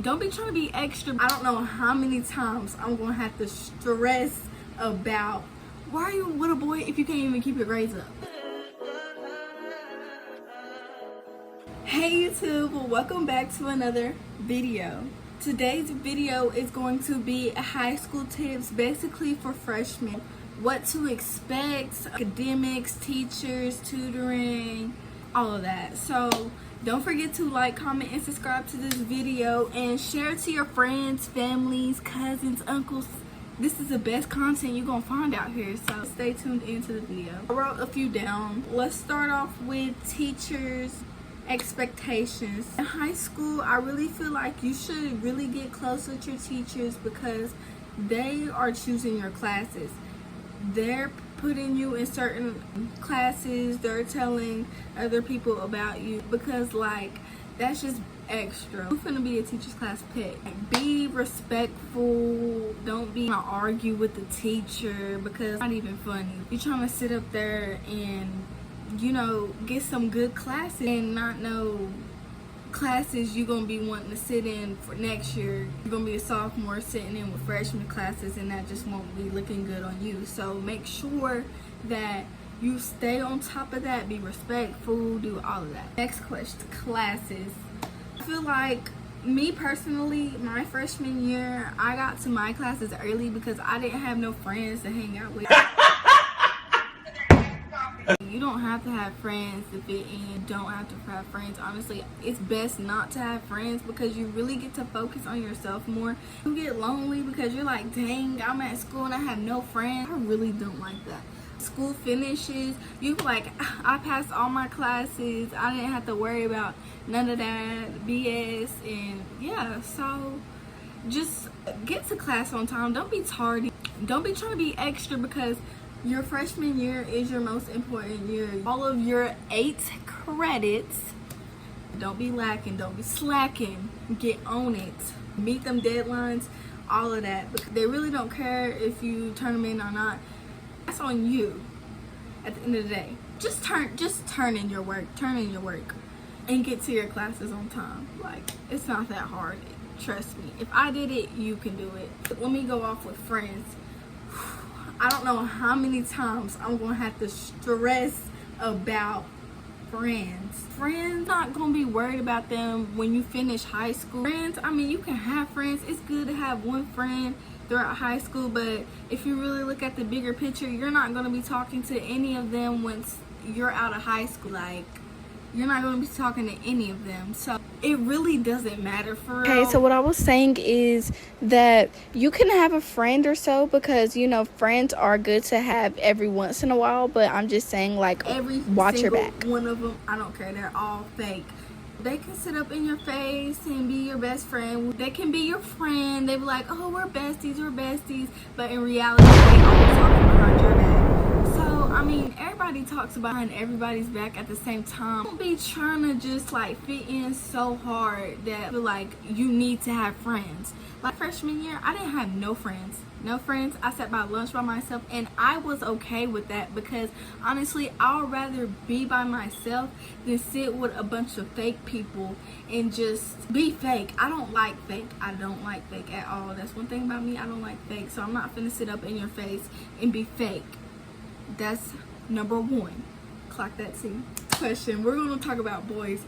Don't be trying to be extra. I don't know how many times I'm gonna have to stress about why are you with a boy if you can't even keep your grades up. Hey YouTube, well, welcome back to another video. Today's video is going to be high school tips, basically for freshmen. What to expect, academics, teachers, tutoring, all of that. So don't forget to like, comment, and subscribe to this video and share it to your friends, families, cousins, uncles. This is the best content you're gonna find out here, so stay tuned into the video. I wrote a few down. Let's start off with teachers' expectations. In high school, I really feel like you should really get close with your teachers because they are choosing your classes. They're putting you in certain classes, they're telling other people about you because like that's just extra. You're gonna be a teacher's class pet. Be respectful. Don't be gonna argue with the teacher because it's not even funny. You're trying to sit up there and, you know, get some good classes and not know classes you're gonna be wanting to sit in for next year. You're gonna be a sophomore sitting in with freshman classes and that just won't be looking good on you. So make sure that you stay on top of that, be respectful, do all of that. Next question, classes. I feel like me personally, my freshman year, I got to my classes early because I didn't have no friends to hang out with. You don't have to have friends to fit in. You don't have to have friends. Honestly, it's best not to have friends because you really get to focus on yourself more. You get lonely because you're like, dang, I'm at school and I have no friends. I really don't like that. School finishes, you like, I passed all my classes. I didn't have to worry about none of that BS. And yeah, so just get to class on time. Don't be tardy. Don't be trying to be extra because your freshman year is your most important year. All of your 8 credits, don't be lacking, don't be slacking. Get on it. Meet them deadlines, all of that. But they really don't care if you turn them in or not. That's on you at the end of the day. Just turn in your work. Turn in your work and get to your classes on time. Like, it's not that hard. Trust me. If I did it, you can do it. Let me go off with friends. I don't know how many times I'm gonna have to stress about friends. Friends, not gonna be worried about them when you finish high school. Friends, I mean, you can have friends. It's good to have one friend throughout high school, but if you really look at the bigger picture, you're not gonna be talking to any of them once you're out of high school. Like, you're not gonna be talking to any of them. So it really doesn't matter for real. Okay, so what I was saying is that you can have a friend or so because, you know, friends are good to have every once in a while, but I'm just saying, like, watch your back. One of them, I don't care, they're all fake. They can sit up in your face and be your best friend. They can be your friend. They be like, oh, we're besties, but in reality, they always talking behind your back. So, I mean, everybody talks behind everybody's back at the same time. Don't be trying to just like fit in so hard that like you need to have friends. Like freshman year, I didn't have no friends. No friends. I sat by lunch by myself and I was okay with that because honestly, I would rather be by myself than sit with a bunch of fake people and just be fake. I don't like fake. I don't like fake at all. That's one thing about me. I don't like fake. So I'm not finna sit up in your face and be fake. That's number 1. Clock that T. Question. We're gonna talk about boys.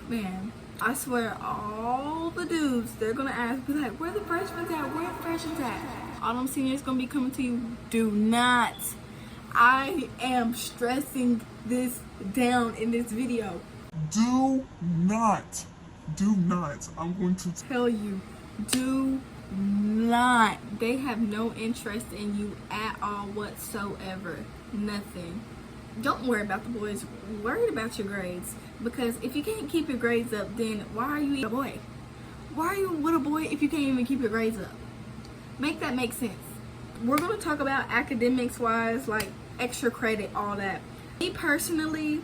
Man, I swear all the dudes, they're gonna ask, be like, where the freshmen at? Where the freshmen at? All them seniors gonna be coming to you. Do not. I am stressing this down in this video. Do not. I'm going to Tell you, do not. They have no interest in you at all whatsoever. Nothing. Don't worry about the boys. Worry about your grades. Because if you can't keep your grades up, then why are you a boy? Why are you with a boy if you can't even keep your grades up? Make that make sense. We're going to talk about academics wise, like extra credit, all that. Me personally,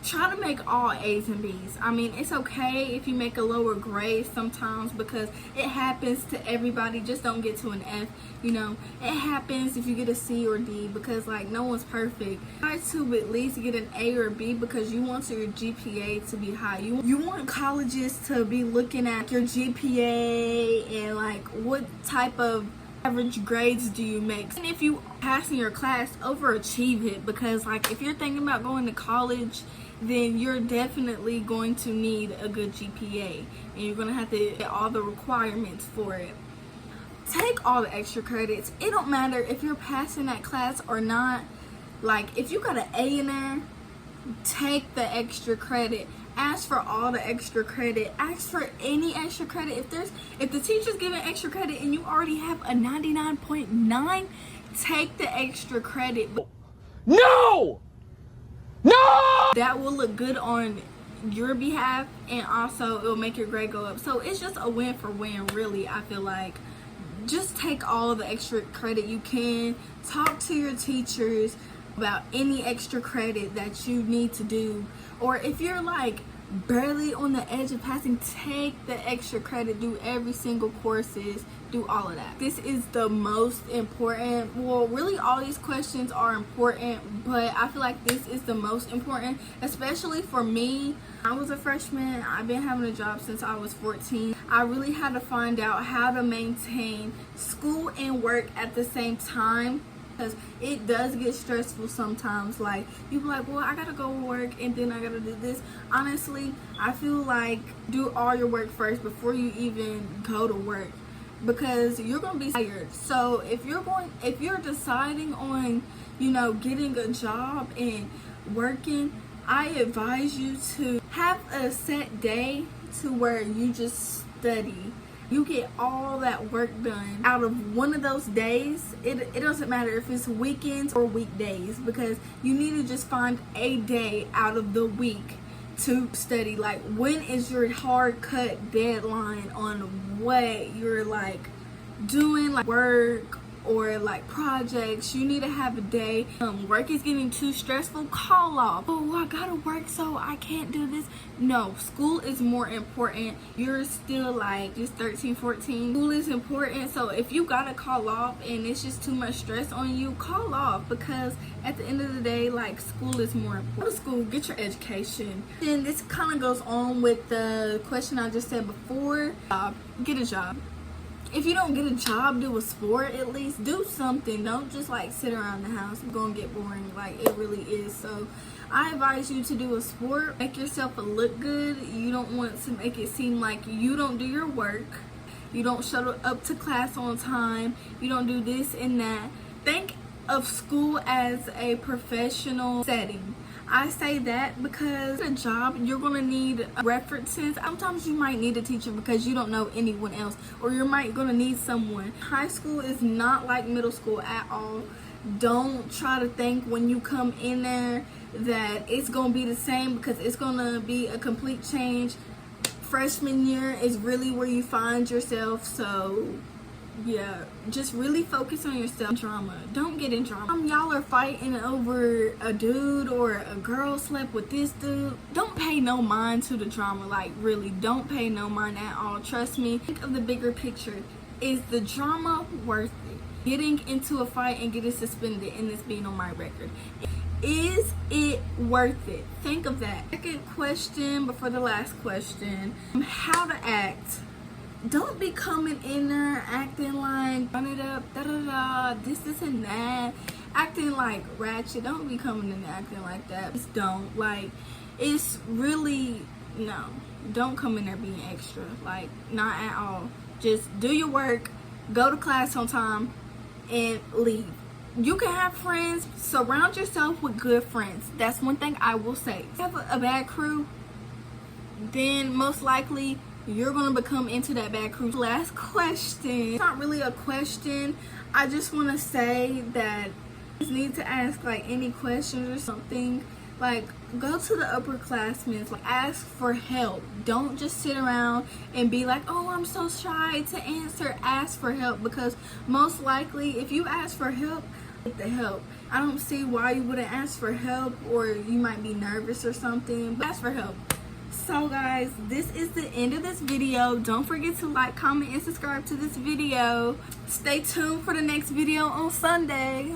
try to make all A's and B's. I mean, it's okay if you make a lower grade sometimes because it happens to everybody. Just don't get to an F, you know. It happens if you get a C or D because, like, no one's perfect. Try to at least get an A or B because you want your GPA to be high. You want colleges to be looking at your GPA and, like, what type of average grades do you make. And if you pass in your class, overachieve it because, like, if you're thinking about going to college, then you're definitely going to need a good GPA and you're going to have to get all the requirements for it. Take all the extra credits. It don't matter if you're passing that class or not. Like, if you got an A in there, take the extra credit. Ask for all the extra credit. Ask for any extra credit. If the teacher's giving extra credit and you already have a 99.9, take the extra credit. No! No! That will look good on your behalf and also it will make your grade go up. So it's just a win for win, really. I feel like just take all the extra credit you can. Talk to your teachers about any extra credit that you need to do, or if you're like barely on the edge of passing, take the extra credit. Do every single courses, do all of that. This is the most important. Well, really all these questions are important, but I feel like this is the most important, especially for me. I was a freshman. I've been having a job since I was 14. I really had to find out how to maintain school and work at the same time, because it does get stressful sometimes. Like, you be like, well, I gotta go to work and then I gotta do this. Honestly, I feel like do all your work first before you even go to work, because you're gonna be tired. So if you're deciding on, you know, getting a job and working, I advise you to have a set day to where you just study. You get all that work done out of one of those days. It doesn't matter if it's weekends or weekdays, because you need to just find a day out of the week to study. Like, when is your hard cut deadline on what you're like doing, like work or like projects? You need to have a day. Work is getting too stressful, call off. Oh, I gotta work so I can't do this. No, school is more important. You're still like just 13, 14. School is important. So if you gotta call off and it's just too much stress on you, call off, because at the end of the day, like, school is more important. Go to school, get your education. And this kind of goes on with the question I just said before. Get a job. If you don't get a job, do a sport at least. Do something. Don't just like sit around the house. It's gonna get boring. Like, it really is. So I advise you to do a sport. Make yourself look good. You don't want to make it seem like you don't do your work. You don't show up to class on time. You don't do this and that. Think of school as a professional setting. I say that because a job, you're gonna need references. Sometimes you might need a teacher because you don't know anyone else, or you're gonna need someone. High school is not like middle school at all. Don't try to think when you come in there that it's gonna be the same, because it's gonna be a complete change. Freshman year is really where you find yourself. So yeah, just really focus on yourself. Drama, don't get in drama. Y'all are fighting over a dude or a girl slept with this dude. Don't pay no mind to the drama. Like, really, don't pay no mind at all. Trust me. Think of the bigger picture. Is the drama worth it? Getting into a fight and getting suspended and this being on my record, is it worth it? Think of that. Second question before the last question: how to act. Don't be coming in there acting like run it up, this and that, acting like ratchet. Don't be coming in there acting like that. Just don't. Like, it's really, no, don't come in there being extra. Like, not at all. Just do your work, go to class on time, and leave. You can have friends. Surround yourself with good friends. That's one thing I will say. If you have a bad crew, then most likely you're gonna become into that bad crew. Last question. It's not really a question. I just want to say that you just need to ask like any questions or something. Like, go to the upperclassmen. Like, ask for help. Don't just sit around and be like, oh, I'm so shy to answer. Ask for help, because most likely if you ask for help, get the help. I don't see why you wouldn't ask for help, or you might be nervous or something, but ask for help. So guys, this is the end of this video. Don't forget to like, comment, and subscribe to this video. Stay tuned for the next video on Sunday.